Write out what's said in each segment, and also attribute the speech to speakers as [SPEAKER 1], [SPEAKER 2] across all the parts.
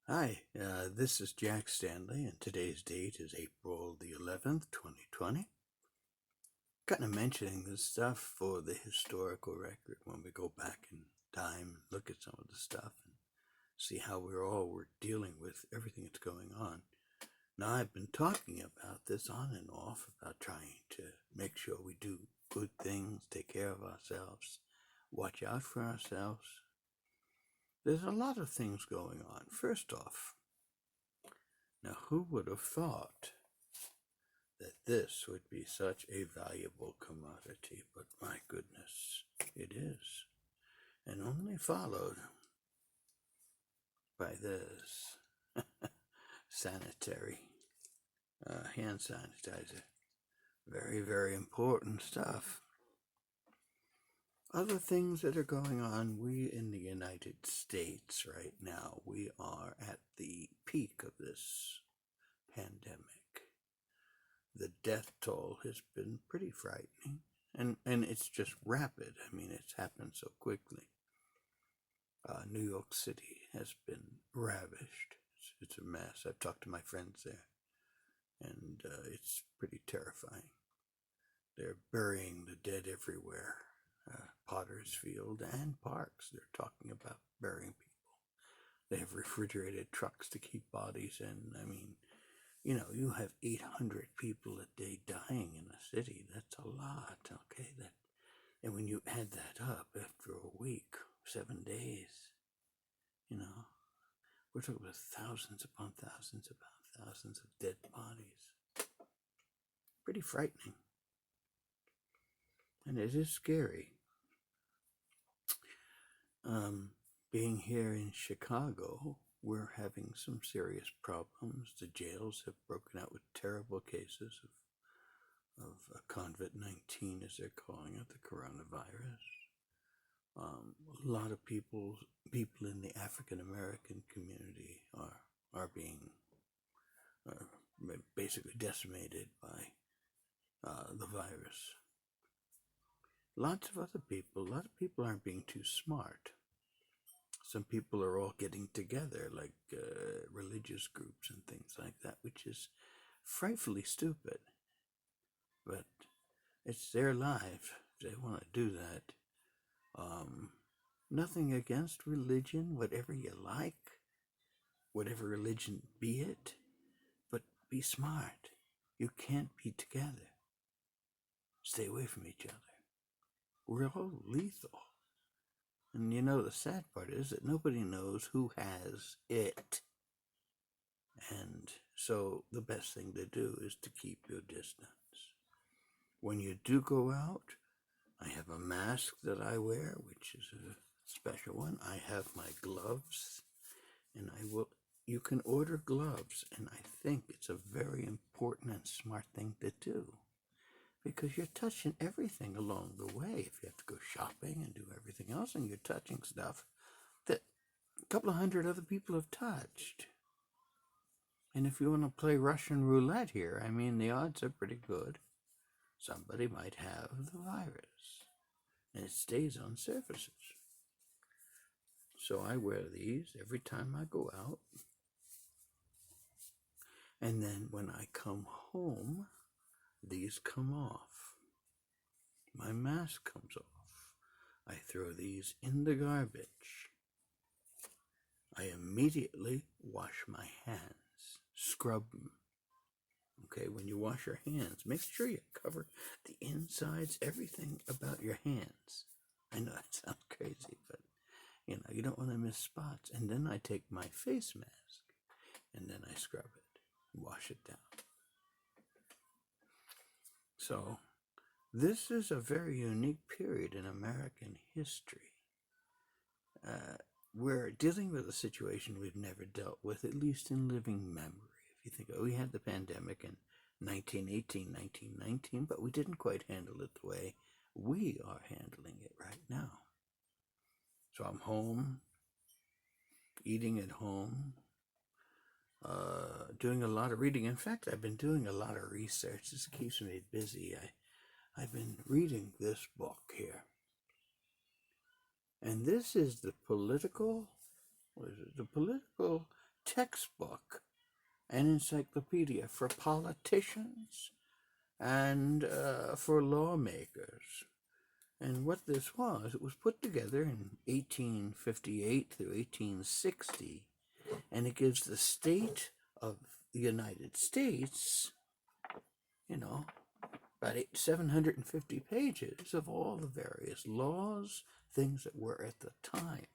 [SPEAKER 1] Hi, this is Jack Stanley, and today's date is April the 11th, 2020. Kind of mentioning this stuff for the historical record when we go back in time and look at some of the stuff and see how we're dealing with everything that's going on. Now, I've been talking about this on and off about trying to make sure we do good things, take care of ourselves, watch out for ourselves. There's a lot of things going on. First off, now who would have thought that this would be such a valuable commodity, but my goodness, it is. And only followed by this sanitary hand sanitizer. Very, very important stuff. Other things that are going on, we in the United States right now, we are at the peak of this pandemic. The death toll has been pretty frightening, and it's just rapid. I mean, it's happened so quickly. New York City has been ravished. It's a mess. I've talked to my friends there, and it's pretty terrifying. They're burying the dead everywhere. Potter's Field and parks, they're talking about burying people. They have refrigerated trucks to keep bodies in. I mean, you have 800 people a day dying in a city. That's a lot, okay? And when you add that up after a week, 7 days, we're talking about thousands upon thousands upon thousands of dead bodies. Pretty frightening. And it is scary. Being here in Chicago, we're having some serious problems. The jails have broken out with terrible cases of COVID-19, as they're calling it, the coronavirus. A lot of people in the African American community are being basically decimated by the virus. A lot of people aren't being too smart. Some people are all getting together, like religious groups and things like that, which is frightfully stupid. But it's their life. If they want to do that. Nothing against religion, whatever you like, whatever religion be it, but be smart. You can't be together. Stay away from each other. We're all lethal. And the sad part is that nobody knows who has it. And so the best thing to do is to keep your distance. When you do go out, I have a mask that I wear, which is a special one. I have my gloves, and you can order gloves, and I think it's a very important and smart thing to do, because you're touching everything along the way. If you have to go shopping and do everything else, and you're touching stuff that a couple of hundred other people have touched. And if you want to play Russian roulette here, I mean, the odds are pretty good. Somebody might have the virus, and it stays on surfaces. So I wear these every time I go out. And then when I come home, these come off. My mask comes off. I throw these in the garbage. I immediately wash my hands, scrub them. Okay, when you wash your hands, make sure you cover the insides, everything about your hands. I know that sounds crazy, but you don't want to miss spots. And then I take my face mask and then I scrub it, wash it down. So this is a very unique period in American history. We're dealing with a situation we've never dealt with, at least in living memory. If you think, we had the pandemic in 1918, 1919, but we didn't quite handle it the way we are handling it right now. So I'm home, eating at home, doing a lot of reading. In fact, I've been doing a lot of research. This keeps me busy. I've been reading this book here. And this is the political textbook, an encyclopedia for politicians and for lawmakers. And what this was, it was put together in 1858 through 1860, and it gives the state of the United States, about 750 pages of all the various laws, things that were at the time.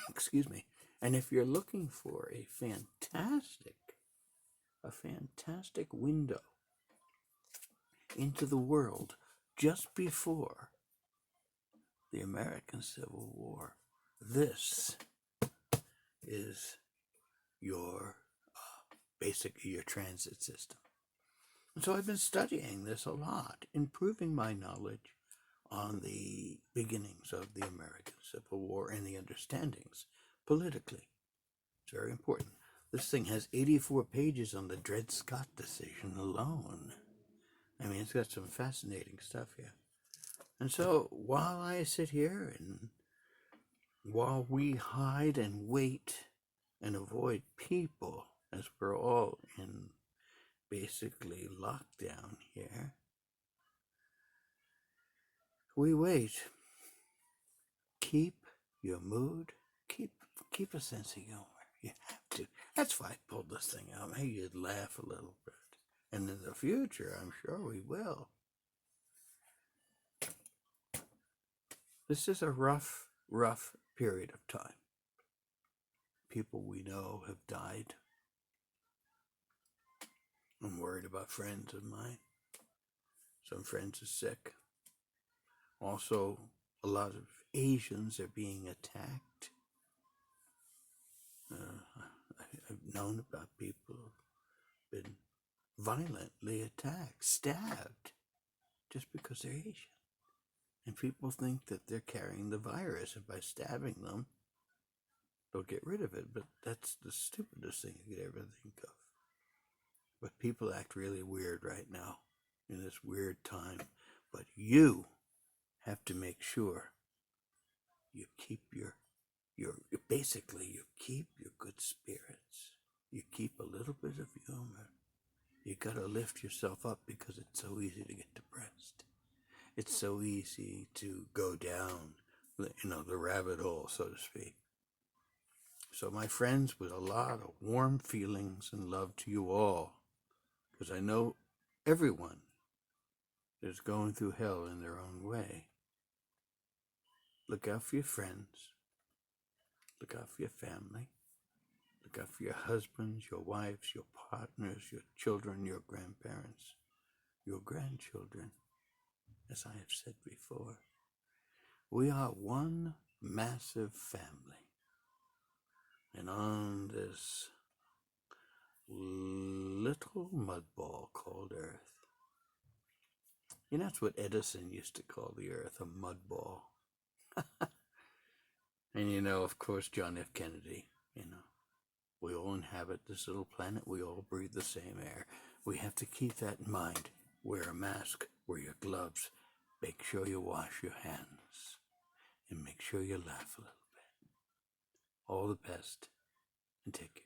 [SPEAKER 1] Excuse me. And if you're looking for a fantastic window into the world just before the American Civil War, this is your basically your transit system. And so I've been studying this a lot, improving my knowledge on the beginnings of the American Civil War and the understandings politically. It's very important. This thing has 84 pages on the Dred Scott decision alone. I mean, it's got some fascinating stuff here. And so while I sit here and while we hide and wait and avoid people, as we're all in basically lockdown here, we wait. Keep your mood, keep a sense of humor. You have to. That's why I pulled this thing out. Maybe you'd laugh a little bit. And in the future, I'm sure we will. This is a rough period of time. People we know have died. I'm worried about friends of mine. Some friends are sick. Also, a lot of Asians are being attacked. I've known about people who've been violently attacked, stabbed, just because they're Asian. And people think that they're carrying the virus, and by stabbing them, they'll get rid of it. But that's the stupidest thing you could ever think of. But people act really weird right now, in this weird time. But you have to make sure you keep your good spirits. You keep a little bit of humor. You gotta lift yourself up, because it's so easy to get depressed. It's so easy to go down, the rabbit hole, so to speak. So my friends, with a lot of warm feelings and love to you all, because I know everyone is going through hell in their own way. Look out for your friends. Look out for your family. Look out for your husbands, your wives, your partners, your children, your grandparents, your grandchildren. As I have said before, we are one massive family. And on this little mud ball called Earth, that's what Edison used to call the Earth, a mud ball. And of course, John F. Kennedy, we all inhabit this little planet. We all breathe the same air. We have to keep that in mind. Wear a mask, wear your gloves, make sure you wash your hands, and make sure you laugh a little bit. All the best, and take care.